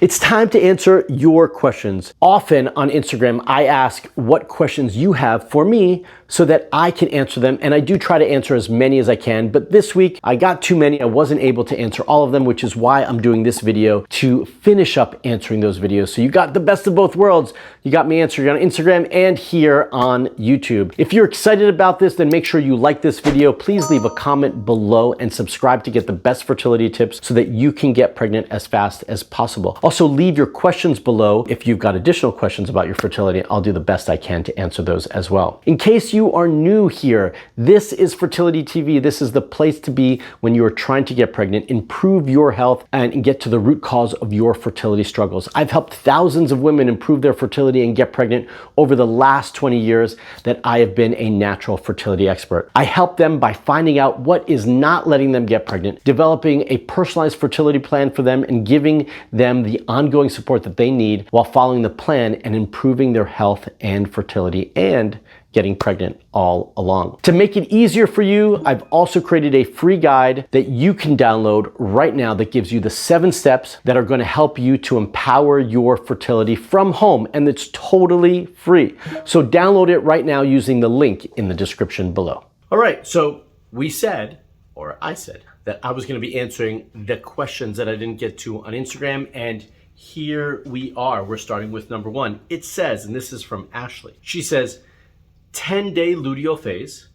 It's time to answer your questions. Often on Instagram, I ask what questions you have for me so that I can answer them, and I do try to answer as many as I can, but this week I got too many. I wasn't able to answer all of them, which is why I'm doing this video to finish up answering those videos. So you got the best of both worlds. You got me answering on Instagram and here on YouTube. If you're excited about this, then make sure you like this video. Please leave a comment below and subscribe to get the best fertility tips so that you can get pregnant as fast as possible. Also, leave your questions below if you've got additional questions about your fertility. I'll do the best I can to answer those as well. In case you are new here, this is Fertility TV. This is the place to be when you are trying to get pregnant, improve your health, and get to the root cause of your fertility struggles. I've helped thousands of women improve their fertility and get pregnant over the last 20 years that I have been a natural fertility expert. I help them by finding out what is not letting them get pregnant, developing a personalized fertility plan for them, and giving them the ongoing support that they need while following the plan and improving their health and fertility and getting pregnant all along. To make it easier for you, I've also created a free guide that you can download right now that gives you the 7 steps that are going to help you to empower your fertility from home, and it's totally free. So download it right now using the link in the description below. All right, so I said that I was going to be answering the questions that I didn't get to on Instagram, and here we are. We're starting with number 1. It says, and this is from Ashley, she says, 10-day luteal phase,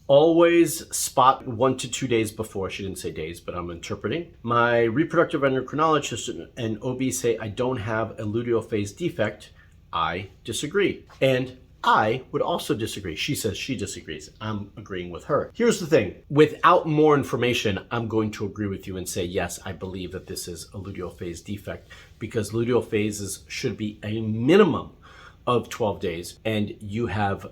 always spot 1 to 2 days before. She didn't say days, but I'm interpreting. My reproductive endocrinologist and OB say I don't have a luteal phase defect. I disagree. And I would also disagree. She says she disagrees. I'm agreeing with her. Here's the thing. Without more information, I'm going to agree with you and say, yes, I believe that this is a luteal phase defect, because luteal phases should be a minimum of 12 days, and you have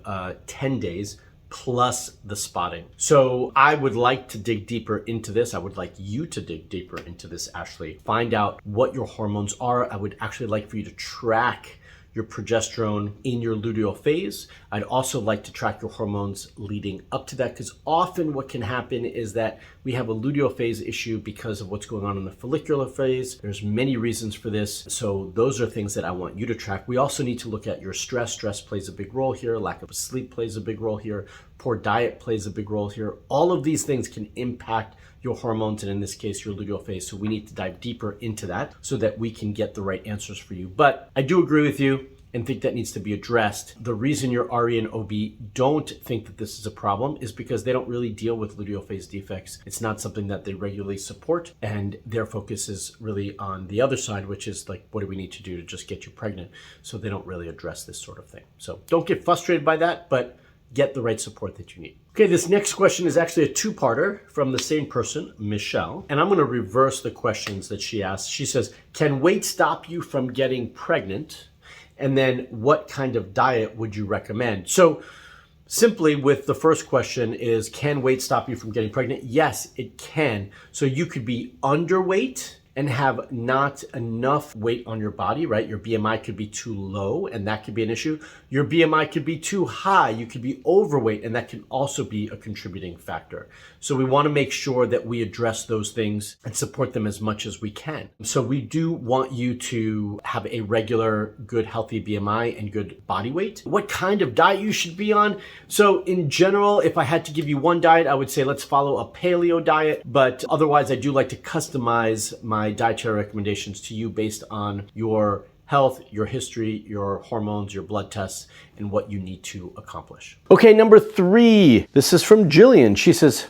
10 days plus the spotting. So I would like to dig deeper into this. I would like you to dig deeper into this, Ashley. Find out what your hormones are. I would actually like for you to track your progesterone in your luteal phase. I'd also like to track your hormones leading up to that, because often what can happen is that we have a luteal phase issue because of what's going on in the follicular phase. There's many reasons for this. So those are things that I want you to track. We also need to look at your stress. Stress plays a big role here. Lack of sleep plays a big role here. Poor diet plays a big role here. All of these things can impact your hormones, and in this case, your luteal phase. So we need to dive deeper into that so that we can get the right answers for you. But I do agree with you and think that needs to be addressed. The reason your RE and OB don't think that this is a problem is because they don't really deal with luteal phase defects. It's not something that they regularly support, and their focus is really on the other side, which is like, what do we need to do to just get you pregnant? So they don't really address this sort of thing. So don't get frustrated by that, but get the right support that you need. Okay, this next question is actually a 2-parter from the same person, Michelle, and I'm going to reverse the questions that she asked. She says, can weight stop you from getting pregnant? And then what kind of diet would you recommend? So simply with the first question is, can weight stop you from getting pregnant? Yes, it can. So you could be underweight and have not enough weight on your body, right? Your BMI could be too low, and that could be an issue. Your BMI could be too high. You could be overweight, and that can also be a contributing factor. So we want to make sure that we address those things and support them as much as we can. So we do want you to have a regular, good, healthy BMI and good body weight. What kind of diet you should be on? So in general, if I had to give you one diet, I would say let's follow a paleo diet, but otherwise I do like to customize my dietary recommendations to you based on your health, your history, your hormones, your blood tests, and what you need to accomplish. Okay, number 3. This is from Jillian. She says,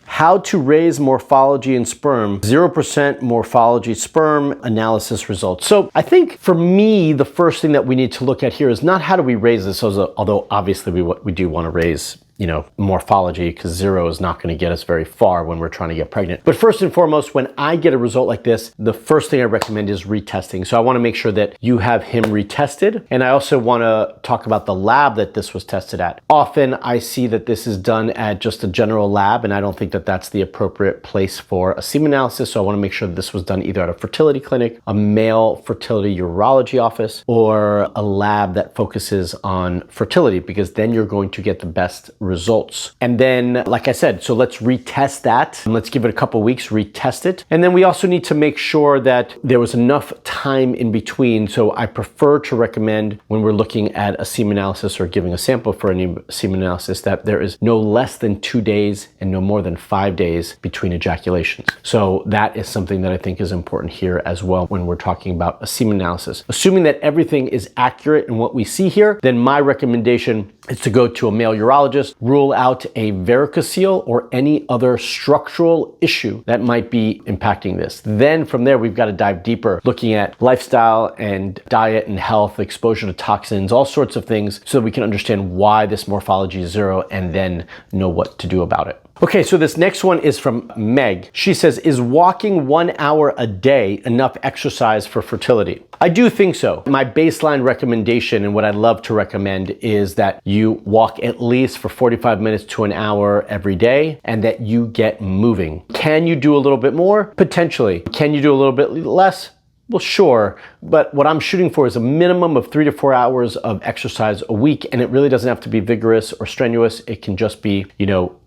how to raise morphology in sperm, 0% morphology sperm analysis results. So I think for me, the first thing that we need to look at here is not how do we raise this, although obviously we do want to raise morphology, because 0 is not going to get us very far when we're trying to get pregnant. But first and foremost, when I get a result like this, the first thing I recommend is retesting. So I want to make sure that you have him retested. And I also want to talk about the lab that this was tested at. Often I see that this is done at just a general lab, and I don't think that that's the appropriate place for a semen analysis. So I want to make sure that this was done either at a fertility clinic, a male fertility urology office, or a lab that focuses on fertility, because then you're going to get the best results. And then, like I said, so let's retest that. Let's give it a couple weeks, retest it. And then we also need to make sure that there was enough time in between. So I prefer to recommend when we're looking at a semen analysis or giving a sample for any semen analysis that there is no less than 2 days and no more than 5 days between ejaculations. So that is something that I think is important here as well when we're talking about a semen analysis. Assuming that everything is accurate in what we see here, then my recommendation is to go to a male urologist, rule out a varicocele or any other structural issue that might be impacting this. Then from there, we've got to dive deeper, looking at lifestyle and diet and health, exposure to toxins, all sorts of things, so that we can understand why this morphology is 0 and then know what to do about it. Okay, so this next one is from Meg. She says, is walking 1 hour a day enough exercise for fertility? I do think so. My baseline recommendation and what I love to recommend is that you walk at least for 45 minutes to an hour every day and that you get moving. Can you do a little bit more? Potentially. Can you do a little bit less? Well, sure, but what I'm shooting for is a minimum of 3 to 4 hours of exercise a week, and it really doesn't have to be vigorous or strenuous. It can just be,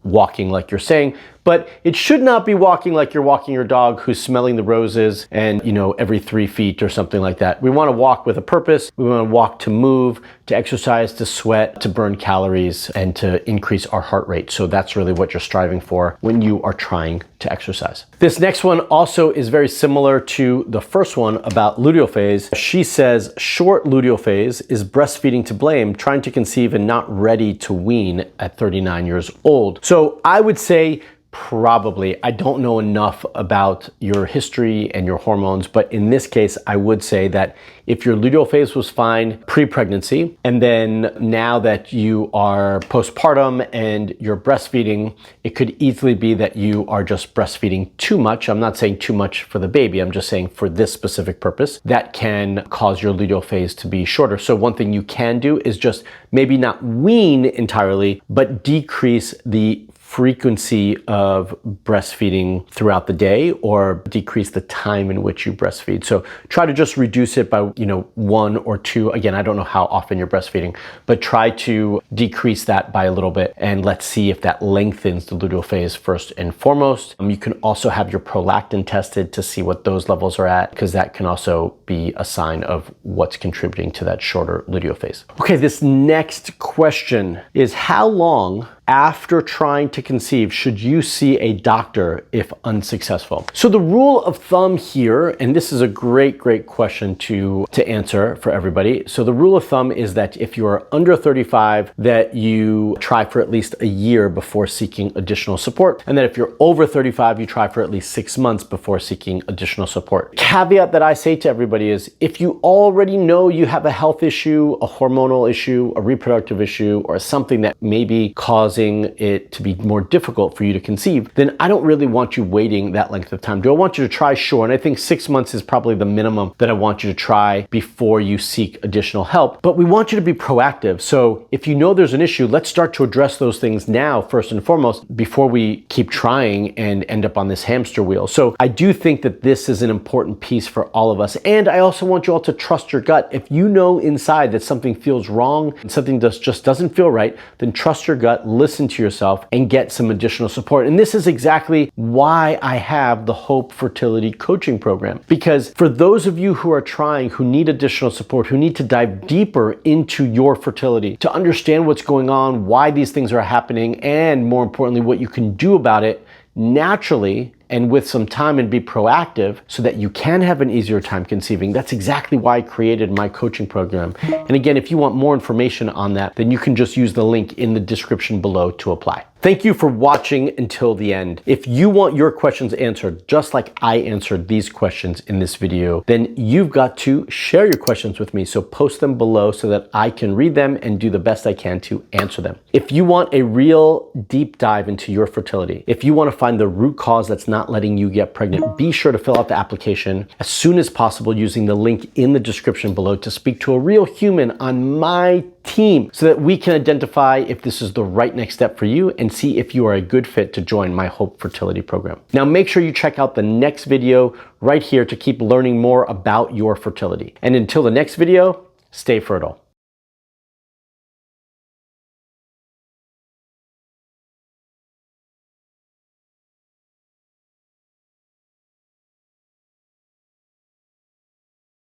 walking like you're saying, but it should not be walking like you're walking your dog who's smelling the roses and, every 3 feet or something like that. We want to walk with a purpose. We want to walk to move, to exercise, to sweat, to burn calories, and to increase our heart rate. So that's really what you're striving for when you are trying to exercise. This next one also is very similar to the first one about luteal phase. She says, short luteal phase, is breastfeeding to blame, trying to conceive and not ready to wean at 39 years old. So I would say probably. I don't know enough about your history and your hormones, but in this case, I would say that if your luteal phase was fine pre-pregnancy, and then now that you are postpartum and you're breastfeeding, it could easily be that you are just breastfeeding too much. I'm not saying too much for the baby. I'm just saying for this specific purpose, that can cause your luteal phase to be shorter. So one thing you can do is just maybe not wean entirely, but decrease the frequency of breastfeeding throughout the day or decrease the time in which you breastfeed. So try to just reduce it by, 1 or 2. Again, I don't know how often you're breastfeeding, but try to decrease that by a little bit and let's see if that lengthens the luteal phase first and foremost. You can also have your prolactin tested to see what those levels are at, because that can also be a sign of what's contributing to that shorter luteal phase. Okay, this next question is, how long after trying to conceive should you see a doctor if unsuccessful? So the rule of thumb here, and this is a great question to answer for everybody. So the rule of thumb is that if you are under 35, that you try for at least a year before seeking additional support. And that if you're over 35, you try for at least 6 months before seeking additional support. Caveat that I say to everybody is, if you already know you have a health issue, a hormonal issue, a reproductive issue, or something that may be causing it to be more difficult for you to conceive, then I don't really want you waiting that length of time. Do I want you to try? Sure. And I think 6 months is probably the minimum that I want you to try before you seek additional help. But we want you to be proactive. So if you know there's an issue, let's start to address those things now, first and foremost, before we keep trying and end up on this hamster wheel. So I do think that this is an important piece for all of us. And I also want you all to trust your gut. If you know inside that something feels wrong and something just doesn't feel right, then trust your gut, listen to yourself, and get some additional support. And this is exactly why I have the Hope Fertility Coaching Program. Because for those of you who are trying, who need additional support, who need to dive deeper into your fertility, to understand what's going on, why these things are happening, and more importantly, what you can do about it naturally and with some time and be proactive so that you can have an easier time conceiving. That's exactly why I created my coaching program. And again, if you want more information on that, then you can just use the link in the description below to apply. Thank you for watching until the end. If you want your questions answered, just like I answered these questions in this video, then you've got to share your questions with me. So post them below so that I can read them and do the best I can to answer them. If you want a real deep dive into your fertility, if you want to find the root cause that's not letting you get pregnant, be sure to fill out the application as soon as possible using the link in the description below to speak to a real human on my team so that we can identify if this is the right next step for you and see if you are a good fit to join my Hope Fertility Program. Now make sure you check out the next video right here to keep learning more about your fertility. And until the next video, stay fertile.